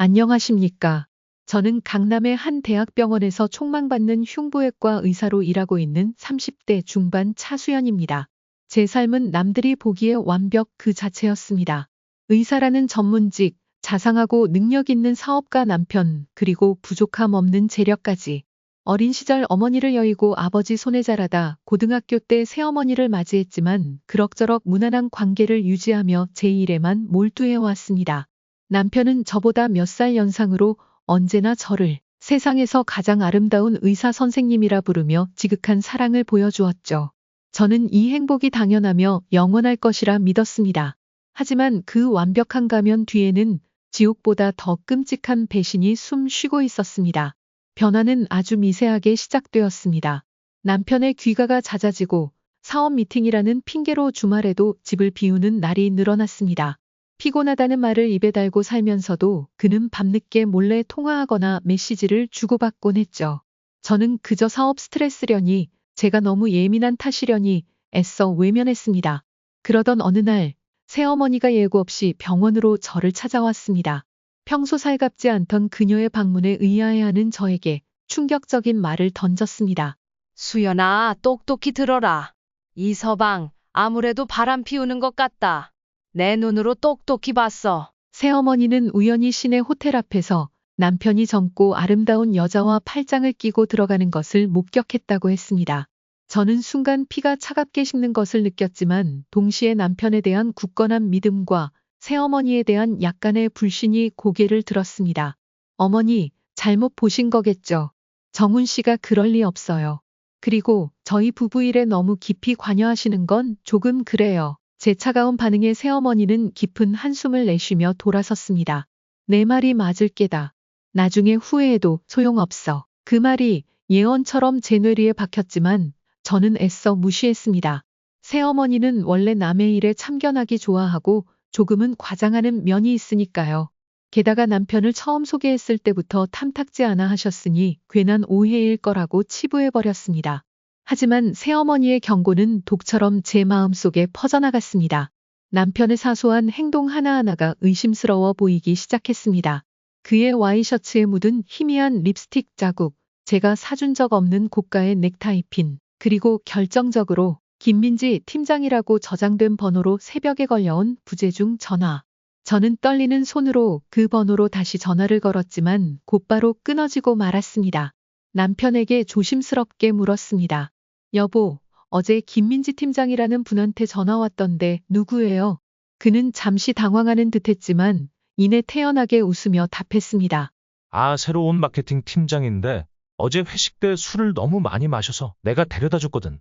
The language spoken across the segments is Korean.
안녕하십니까. 저는 강남의 한 대학병원에서 촉망받는 흉부외과 의사로 일하고 있는 30대 중반 차수연입니다. 제 삶은 남들이 보기에 완벽 그 자체였습니다. 의사라는 전문직, 자상하고 능력 있는 사업가 남편, 그리고 부족함 없는 재력까지. 어린 시절 어머니를 여의고 아버지 손에 자라다 고등학교 때 새어머니를 맞이했지만 그럭저럭 무난한 관계를 유지하며 제 일에만 몰두해 왔습니다. 남편은 저보다 몇 살 연상으로 언제나 저를 세상에서 가장 아름다운 의사 선생님이라 부르며 지극한 사랑을 보여주었죠. 저는 이 행복이 당연하며 영원할 것이라 믿었습니다. 하지만 그 완벽한 가면 뒤에는 지옥보다 더 끔찍한 배신이 숨 쉬고 있었습니다. 변화는 아주 미세하게 시작되었습니다. 남편의 귀가가 잦아지고 사업 미팅이라는 핑계로 주말에도 집을 비우는 날이 늘어났습니다. 피곤하다는 말을 입에 달고 살면서도 그는 밤늦게 몰래 통화하거나 메시지를 주고받곤 했죠. 저는 그저 사업 스트레스려니, 제가 너무 예민한 탓이려니 애써 외면했습니다. 그러던 어느 날 새어머니가 예고 없이 병원으로 저를 찾아왔습니다. 평소 살갑지 않던 그녀의 방문에 의아해하는 저에게 충격적인 말을 던졌습니다. 수연아, 똑똑히 들어라. 이 서방, 아무래도 바람 피우는 것 같다. 내 눈으로 똑똑히 봤어. 새어머니는 우연히 시내 호텔 앞에서 남편이 젊고 아름다운 여자와 팔짱을 끼고 들어가는 것을 목격했다고 했습니다. 저는 순간 피가 차갑게 식는 것을 느꼈지만 동시에 남편에 대한 굳건한 믿음과 새어머니에 대한 약간의 불신이 고개를 들었습니다. 어머니, 잘못 보신 거겠죠. 정훈 씨가 그럴 리 없어요. 그리고 저희 부부 일에 너무 깊이 관여하시는 건 조금 그래요. 제 차가운 반응에 새어머니는 깊은 한숨을 내쉬며 돌아섰습니다. 내 말이 맞을 게다. 나중에 후회해도 소용없어. 그 말이 예언처럼 제 뇌리에 박혔지만 저는 애써 무시했습니다. 새어머니는 원래 남의 일에 참견하기 좋아하고 조금은 과장하는 면이 있으니까요. 게다가 남편을 처음 소개했을 때부터 탐탁지 않아 하셨으니 괜한 오해일 거라고 치부해버렸습니다. 하지만 새어머니의 경고는 독처럼 제 마음속에 퍼져나갔습니다. 남편의 사소한 행동 하나하나가 의심스러워 보이기 시작했습니다. 그의 와이셔츠에 묻은 희미한 립스틱 자국, 제가 사준 적 없는 고가의 넥타이 핀, 그리고 결정적으로 김민지 팀장이라고 저장된 번호로 새벽에 걸려온 부재중 전화. 저는 떨리는 손으로 그 번호로 다시 전화를 걸었지만 곧바로 끊어지고 말았습니다. 남편에게 조심스럽게 물었습니다. 여보, 어제 김민지 팀장이라는 분한테 전화 왔던데 누구예요? 그는 잠시 당황하는 듯했지만 이내 태연하게 웃으며 답했습니다. 아, 새로 온 마케팅 팀장인데 어제 회식 때 술을 너무 많이 마셔서 내가 데려다 줬거든.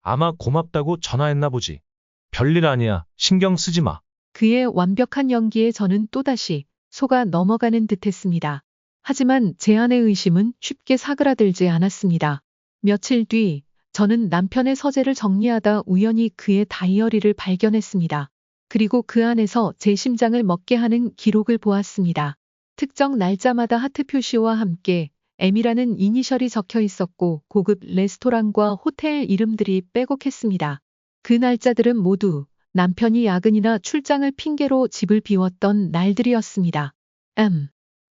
아마 고맙다고 전화했나 보지. 별일 아니야. 신경 쓰지 마. 그의 완벽한 연기에 저는 또다시 속아 넘어가는 듯했습니다. 하지만 제 안의 의심은 쉽게 사그라들지 않았습니다. 며칠 뒤 저는 남편의 서재를 정리하다 우연히 그의 다이어리를 발견했습니다. 그리고 그 안에서 제 심장을 먹게 하는 기록을 보았습니다. 특정 날짜마다 하트 표시와 함께 M이라는 이니셜이 적혀 있었고 고급 레스토랑과 호텔 이름들이 빼곡했습니다. 그 날짜들은 모두 남편이 야근이나 출장을 핑계로 집을 비웠던 날들이었습니다.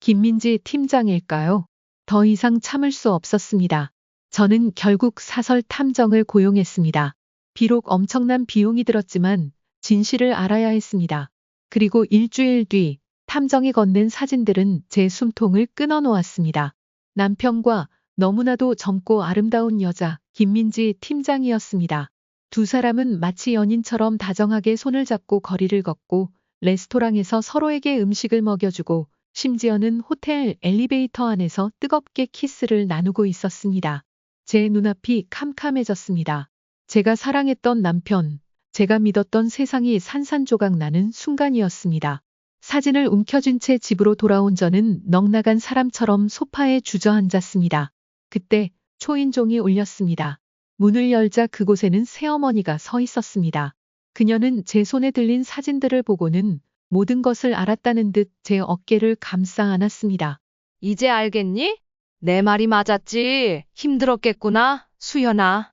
김민지 팀장일까요? 더 이상 참을 수 없었습니다. 저는 결국 사설 탐정을 고용했습니다. 비록 엄청난 비용이 들었지만 진실을 알아야 했습니다. 그리고 일주일 뒤 탐정이 건넨 사진들은 제 숨통을 끊어놓았습니다. 남편과 너무나도 젊고 아름다운 여자 김민지 팀장이었습니다. 두 사람은 마치 연인처럼 다정하게 손을 잡고 거리를 걷고 레스토랑에서 서로에게 음식을 먹여주고 심지어는 호텔 엘리베이터 안에서 뜨겁게 키스를 나누고 있었습니다. 제 눈앞이 캄캄해졌습니다. 제가 사랑했던 남편, 제가 믿었던 세상이 산산조각 나는 순간이었습니다. 사진을 움켜쥔 채 집으로 돌아온 저는 넋나간 사람처럼 소파에 주저앉았습니다. 그때 초인종이 울렸습니다. 문을 열자 그곳에는 새어머니가 서 있었습니다. 그녀는 제 손에 들린 사진들을 보고는 모든 것을 알았다는 듯 제 어깨를 감싸 안았습니다. 이제 알겠니? 내 말이 맞았지. 힘들었겠구나, 수연아.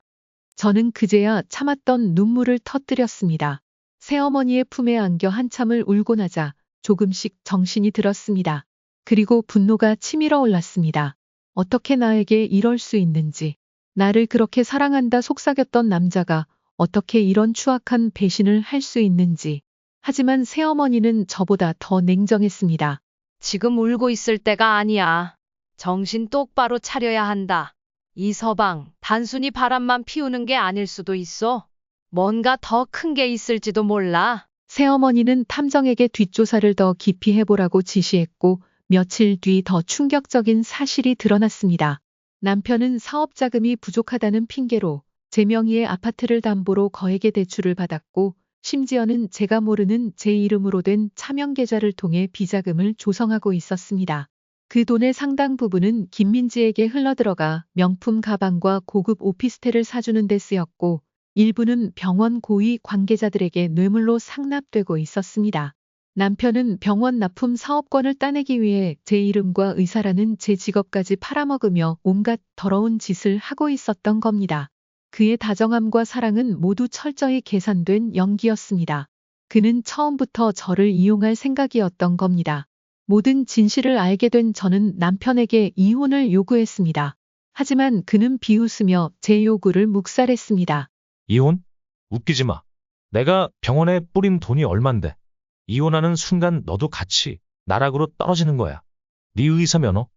저는 그제야 참았던 눈물을 터뜨렸습니다. 새어머니의 품에 안겨 한참을 울고 나자 조금씩 정신이 들었습니다. 그리고 분노가 치밀어 올랐습니다. 어떻게 나에게 이럴 수 있는지. 나를 그렇게 사랑한다 속삭였던 남자가 어떻게 이런 추악한 배신을 할 수 있는지. 하지만 새어머니는 저보다 더 냉정했습니다. 지금 울고 있을 때가 아니야. 정신 똑바로 차려야 한다. 이 서방, 단순히 바람만 피우는 게 아닐 수도 있어. 뭔가 더 큰 게 있을지도 몰라. 새어머니는 탐정에게 뒷조사를 더 깊이 해보라고 지시했고 며칠 뒤 더 충격적인 사실이 드러났습니다. 남편은 사업 자금이 부족하다는 핑계로 제 명의의 아파트를 담보로 거액의 대출을 받았고 심지어는 제가 모르는 제 이름으로 된 차명 계좌를 통해 비자금을 조성하고 있었습니다. 그 돈의 상당 부분은 김민지에게 흘러들어가 명품 가방과 고급 오피스텔을 사주는 데 쓰였고 일부는 병원 고위 관계자들에게 뇌물로 상납되고 있었습니다. 남편은 병원 납품 사업권을 따내기 위해 제 이름과 의사라는 제 직업까지 팔아먹으며 온갖 더러운 짓을 하고 있었던 겁니다. 그의 다정함과 사랑은 모두 철저히 계산된 연기였습니다. 그는 처음부터 저를 이용할 생각이었던 겁니다. 모든 진실을 알게 된 저는 남편에게 이혼을 요구했습니다. 하지만 그는 비웃으며 제 요구를 묵살했습니다. 이혼? 웃기지 마. 내가 병원에 뿌린 돈이 얼만데. 이혼하는 순간 너도 같이 나락으로 떨어지는 거야. 네 의사 면허?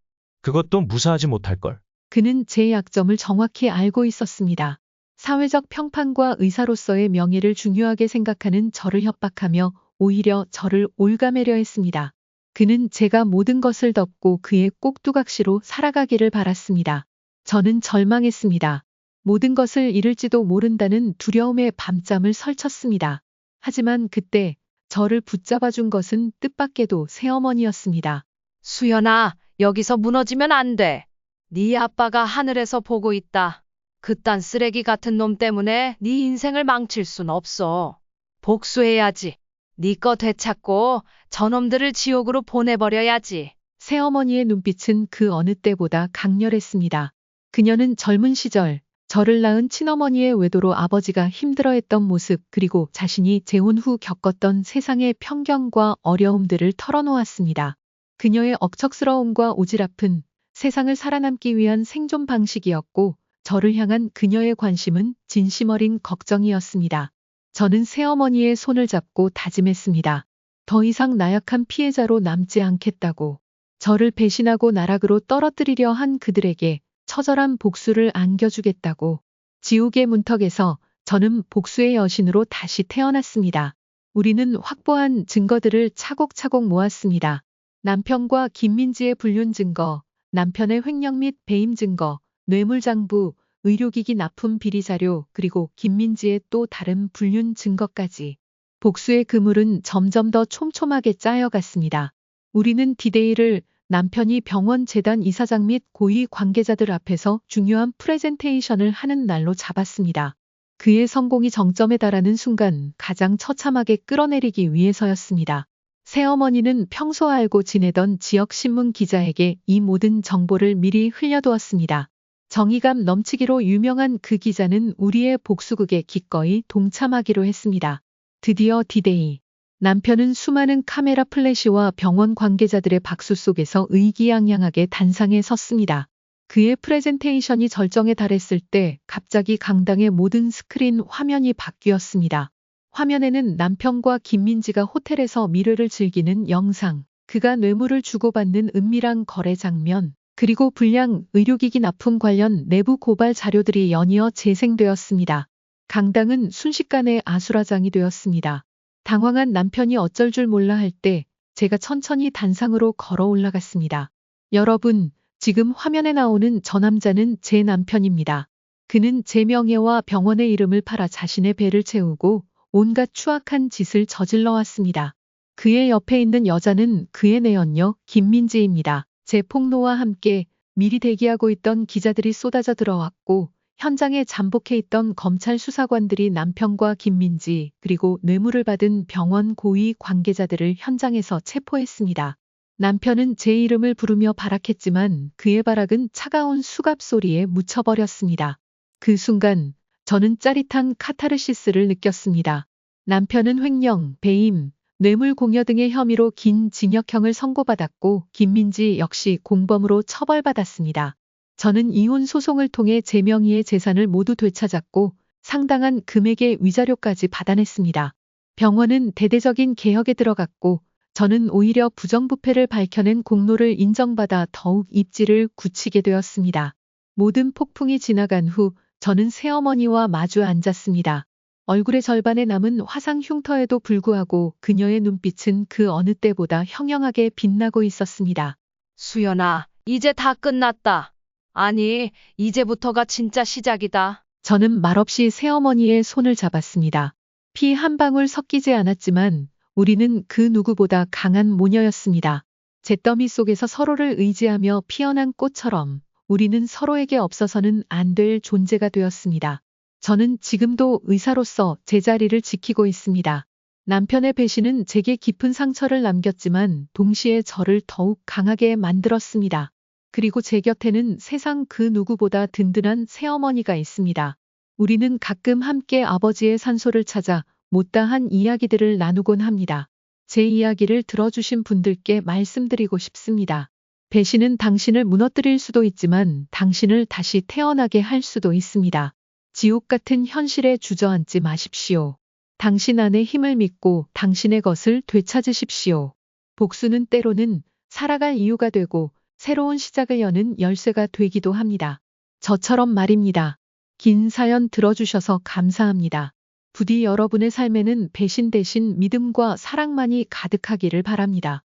그것도 무사하지 못할걸. 그는 제 약점을 정확히 알고 있었습니다. 사회적 평판과 의사로서의 명예를 중요하게 생각하는 저를 협박하며 오히려 저를 올가매려 했습니다. 그는 제가 모든 것을 덮고 그의 꼭두각시로 살아가기를 바랐습니다. 저는 절망했습니다. 모든 것을 잃을지도 모른다는 두려움에 밤잠을 설쳤습니다. 하지만 그때 저를 붙잡아준 것은 뜻밖에도 새어머니였습니다. 수연아, 여기서 무너지면 안 돼. 네 아빠가 하늘에서 보고 있다. 그딴 쓰레기 같은 놈 때문에 네 인생을 망칠 순 없어. 복수해야지. 네 거 되찾고 저놈들을 지옥으로 보내버려야지. 새어머니의 눈빛은 그 어느 때보다 강렬했습니다. 그녀는 젊은 시절 저를 낳은 친어머니의 외도로 아버지가 힘들어했던 모습 그리고 자신이 재혼 후 겪었던 세상의 편견과 어려움들을 털어놓았습니다. 그녀의 억척스러움과 오지랖은 세상을 살아남기 위한 생존 방식이었고 저를 향한 그녀의 관심은 진심 어린 걱정이었습니다. 저는 새어머니의 손을 잡고 다짐했습니다. 더 이상 나약한 피해자로 남지 않겠다고. 저를 배신하고 나락으로 떨어뜨리려 한 그들에게 처절한 복수를 안겨주겠다고. 지옥의 문턱에서 저는 복수의 여신으로 다시 태어났습니다. 우리는 확보한 증거들을 차곡차곡 모았습니다. 남편과 김민지의 불륜 증거, 남편의 횡령 및 배임 증거, 뇌물장부, 의료기기 납품 비리 자료, 그리고 김민지의 또 다른 불륜 증거까지. 복수의 그물은 점점 더 촘촘하게 짜여갔습니다. 우리는 디데이를 남편이 병원 재단 이사장 및 고위 관계자들 앞에서 중요한 프레젠테이션을 하는 날로 잡았습니다. 그의 성공이 정점에 달하는 순간 가장 처참하게 끌어내리기 위해서였습니다. 새어머니는 평소 알고 지내던 지역신문 기자에게 이 모든 정보를 미리 흘려두었습니다. 정의감 넘치기로 유명한 그 기자는 우리의 복수극에 기꺼이 동참하기로 했습니다. 드디어 디데이. 남편은 수많은 카메라 플래시와 병원 관계자들의 박수 속에서 의기양양하게 단상에 섰습니다. 그의 프레젠테이션이 절정에 달했을 때 갑자기 강당의 모든 스크린 화면이 바뀌었습니다. 화면에는 남편과 김민지가 호텔에서 미르를 즐기는 영상, 그가 뇌물을 주고받는 은밀한 거래 장면, 그리고 불량 의료기기 납품 관련 내부 고발 자료들이 연이어 재생되었습니다. 강당은 순식간에 아수라장이 되었습니다. 당황한 남편이 어쩔 줄 몰라 할 때 제가 천천히 단상으로 걸어 올라갔습니다. 여러분, 지금 화면에 나오는 저 남자는 제 남편입니다. 그는 제 명예와 병원의 이름을 팔아 자신의 배를 채우고 온갖 추악한 짓을 저질러 왔습니다. 그의 옆에 있는 여자는 그의 내연녀 김민지입니다. 제 폭로와 함께 미리 대기하고 있던 기자들이 쏟아져 들어왔고 현장에 잠복해 있던 검찰 수사관들이 남편과 김민지 그리고 뇌물을 받은 병원 고위 관계자들을 현장에서 체포했습니다. 남편은 제 이름을 부르며 발악했지만 그의 발악은 차가운 수갑 소리에 묻혀버렸습니다. 그 순간 저는 짜릿한 카타르시스를 느꼈습니다. 남편은 횡령, 배임, 뇌물 공여 등의 혐의로 긴 징역형을 선고받았고 김민지 역시 공범으로 처벌받았습니다. 저는 이혼 소송을 통해 제 명의의 재산을 모두 되찾았고 상당한 금액의 위자료까지 받아냈습니다. 병원은 대대적인 개혁에 들어갔고 저는 오히려 부정부패를 밝혀낸 공로를 인정받아 더욱 입지를 굳히게 되었습니다. 모든 폭풍이 지나간 후 저는 새어머니와 마주 앉았습니다. 얼굴의 절반에 남은 화상 흉터에도 불구하고 그녀의 눈빛은 그 어느 때보다 형형하게 빛나고 있었습니다. 수연아, 이제 다 끝났다. 아니, 이제부터가 진짜 시작이다. 저는 말없이 새어머니의 손을 잡았습니다. 피 한 방울 섞이지 않았지만 우리는 그 누구보다 강한 모녀였습니다. 잿더미 속에서 서로를 의지하며 피어난 꽃처럼 우리는 서로에게 없어서는 안 될 존재가 되었습니다. 저는 지금도 의사로서 제 자리를 지키고 있습니다. 남편의 배신은 제게 깊은 상처를 남겼지만 동시에 저를 더욱 강하게 만들었습니다. 그리고 제 곁에는 세상 그 누구보다 든든한 새어머니가 있습니다. 우리는 가끔 함께 아버지의 산소를 찾아 못다한 이야기들을 나누곤 합니다. 제 이야기를 들어주신 분들께 말씀드리고 싶습니다. 배신은 당신을 무너뜨릴 수도 있지만 당신을 다시 태어나게 할 수도 있습니다. 지옥 같은 현실에 주저앉지 마십시오. 당신 안의 힘을 믿고 당신의 것을 되찾으십시오. 복수는 때로는 살아갈 이유가 되고 새로운 시작을 여는 열쇠가 되기도 합니다. 저처럼 말입니다. 긴 사연 들어주셔서 감사합니다. 부디 여러분의 삶에는 배신 대신 믿음과 사랑만이 가득하기를 바랍니다.